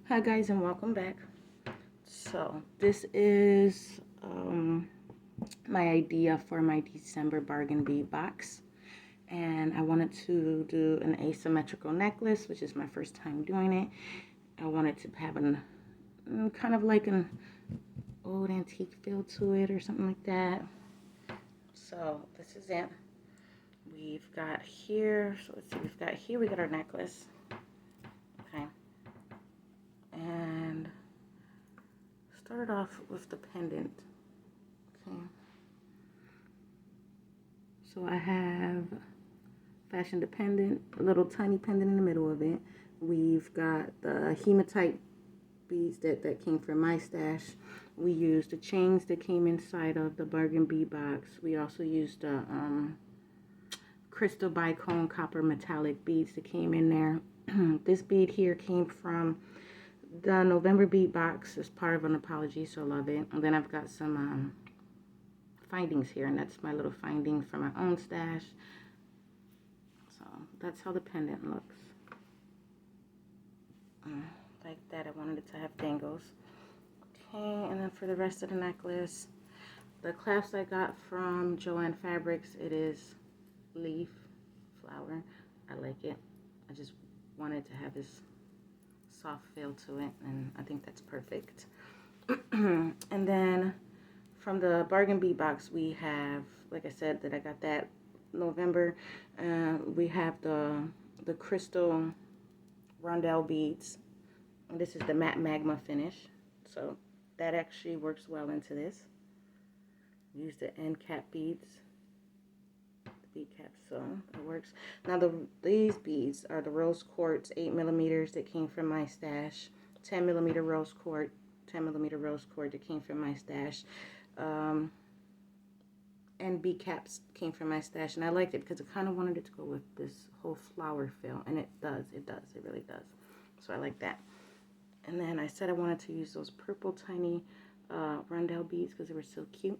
Hi guys and welcome back. So this is my idea for my December bargain bead box, and I wanted to do an asymmetrical necklace, which is my first time doing it. I wanted to have an kind of like an old antique feel to it or something like that. So this is it. We've got here, so let's see, we got our necklace. Okay. And started off with the pendant. Okay. So I have fashion dependent, a little tiny pendant in the middle of it. We've got the hematite beads that came from my stash. We used the chains that came inside of the bargain bead box. We also used the crystal bicone copper metallic beads that came in there. This bead here came from the November bead box as part of an apology, so love it. And then I've got some findings here, and that's my little findings from my own stash. So that's how the pendant looks. Like that. I wanted it to have dangles. Okay, and then for the rest of the necklace, the clasp I got from Joann Fabrics, it is leaf flower. I like it. I just wanted to have this soft feel to it, and I think that's perfect. And then from the bargain bead box, we have, like I said, that I got that November. We have the crystal rondelle beads. And this is the matte magma finish, so that actually works well into this. Use the end cap beads, the bead caps, so it works. Now these beads are the rose quartz 8mm that came from my stash, 10mm rose quartz, 10mm rose quartz that came from my stash. And bead caps came from my stash, and I liked it because I kind of wanted it to go with this whole flower feel, and it really does. So I like that. And then I said I wanted to use those purple tiny rondelle beads because they were so cute.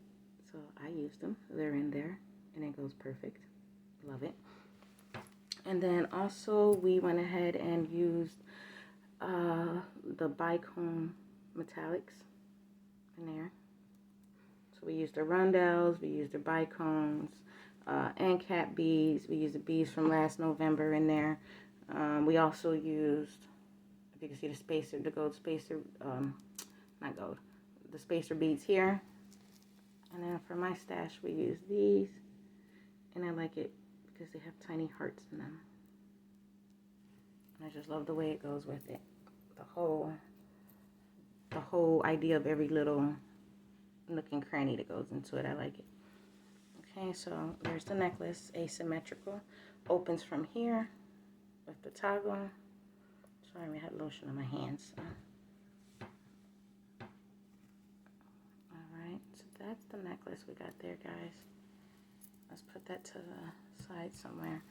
So I used them. They're in there, and it goes perfect. Love it. And then also we went ahead and used the bicone metallics in there. So we used the rondelles, we used the bicones, and cap beads. We used the beads from last November in there. We also used, if you can see the spacer, the gold spacer, not gold, the spacer beads here. And then for my stash, we use these, and I like it because they have tiny hearts in them. And I just love the way it goes with it. The whole idea of every little nook and cranny that goes into it. I like it. Okay, so there's the necklace, asymmetrical. Opens from here with the toggle. Sorry, I had lotion on my hands. So. Alright, so that's the necklace we got there, guys. Let's put that to the side somewhere.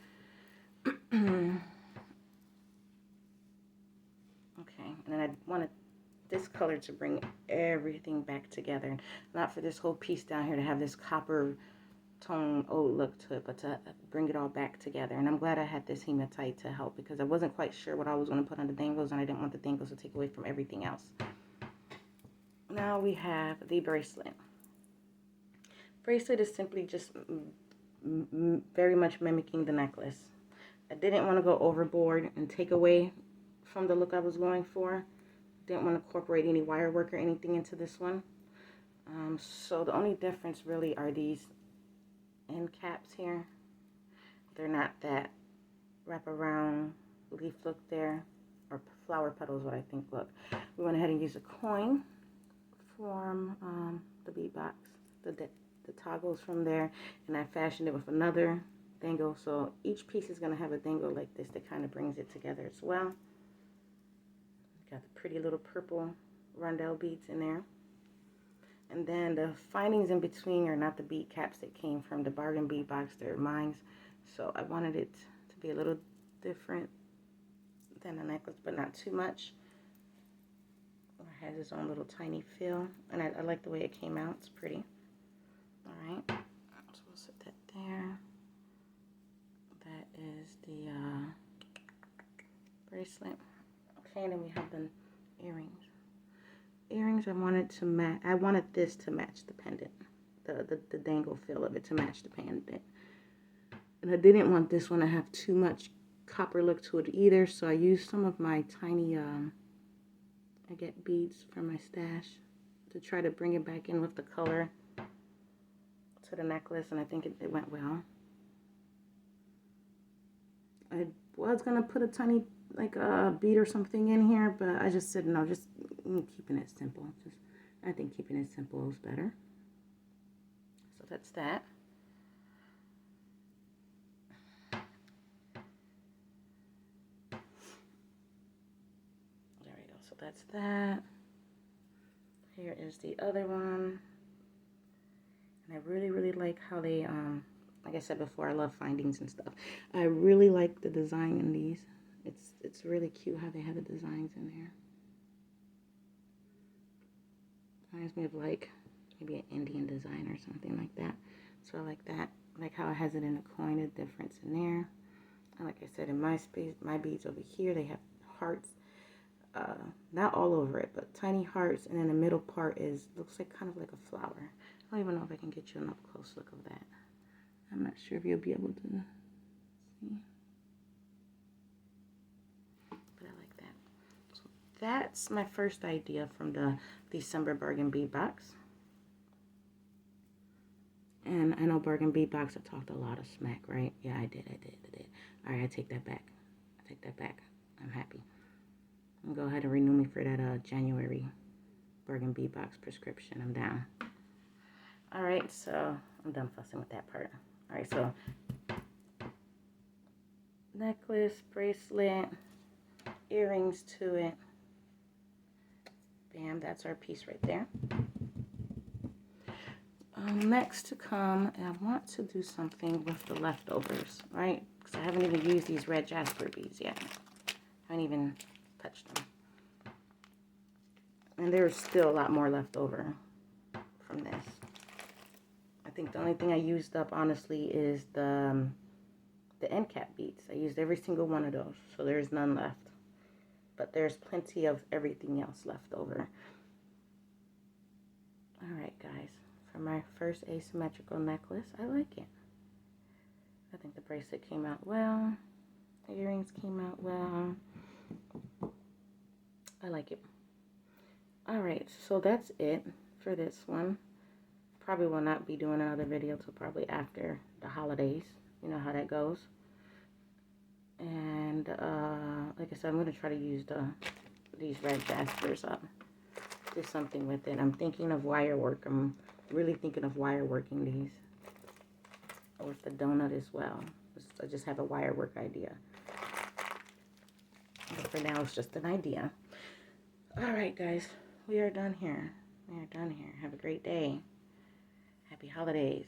Okay, and then I wanted this color to bring everything back together. Not for this whole piece down here to have this copper tone old look to it, but to bring it all back together. And I'm glad I had this hematite to help because I wasn't quite sure what I was going to put on the dangles, and I didn't want the dangles to take away from everything else. Now we have the bracelet. Bracelet is simply just very much mimicking the necklace. I didn't want to go overboard and take away from the look I was going for. Didn't want to incorporate any wire work or anything into this one. So the only difference really are these end caps here. They're not that wraparound leaf look there, or flower petals, what I think look. We went ahead and used a coin from the bead box, the toggles from there, and I fashioned it with another dangle. So each piece is going to have a dangle like this that kind of brings it together as well. Got the pretty little purple rondelle beads in there. And then the findings in between are not the bead caps that came from the bargain bead box, they're mine. So I wanted it to be a little different than the necklace, but not too much. It has its own little tiny feel, and I like the way it came out. It's pretty. Alright, so we'll set that there. That is the bracelet. Okay, and then we have the Earrings. Earrings, I wanted to match. I wanted this to match the pendant. The dangle feel of it to match the pendant. And I didn't want this one to have too much copper look to it either, so I used some of my tiny I get beads from my stash to try to bring it back in with the color to the necklace, and I think it went well. I was gonna put a tiny like a bead or something in here, but I just said no, just keeping it simple. I think keeping it simple is better. So that's that. There we go. So that's that. Here is the other one. And I really like how they, like I said before, I love findings and stuff. I really like the design in these. It's really cute how they have the designs in there. Reminds me of like maybe an Indian design or something like that. So I like that. I like how it has it in a coin, the difference in there. And like I said, in my space, my beads over here, they have hearts. Not all over it, but tiny hearts, and then the middle part looks like kind of like a flower. I don't even know if I can get you an up close look of that. I'm not sure if you'll be able to see, but I like that. So that's my first idea from the December Bargain Bead Box. And I know Bargain Bead Box, I talked a lot of smack, right? Yeah, I did. All right, I take that back. I'm happy. And go ahead and renew me for that January Bargain Bead Box prescription. I'm down. All right, so I'm done fussing with that part. All right, so necklace, bracelet, earrings to it. Bam, that's our piece right there. Next to come, I want to do something with the leftovers, right? Because I haven't even used these red jasper beads yet. I haven't even touched them. And there's still a lot more left over from this. I think the only thing I used up, honestly, is the end cap beads. I used every single one of those, so there's none left. But there's plenty of everything else left over. All right, guys. For my first asymmetrical necklace, I like it. I think the bracelet came out well. The earrings came out well. I like it. All right, so that's it for this one. Probably will not be doing another video till probably after the holidays. You know how that goes. And like I said, I'm going to try to use these red jaspers up. Do something with it. I'm thinking of wire work. I'm really thinking of wire working these. With the donut as well. I just have a wire work idea. But for now, it's just an idea. All right, guys. We are done here. Have a great day. Happy holidays.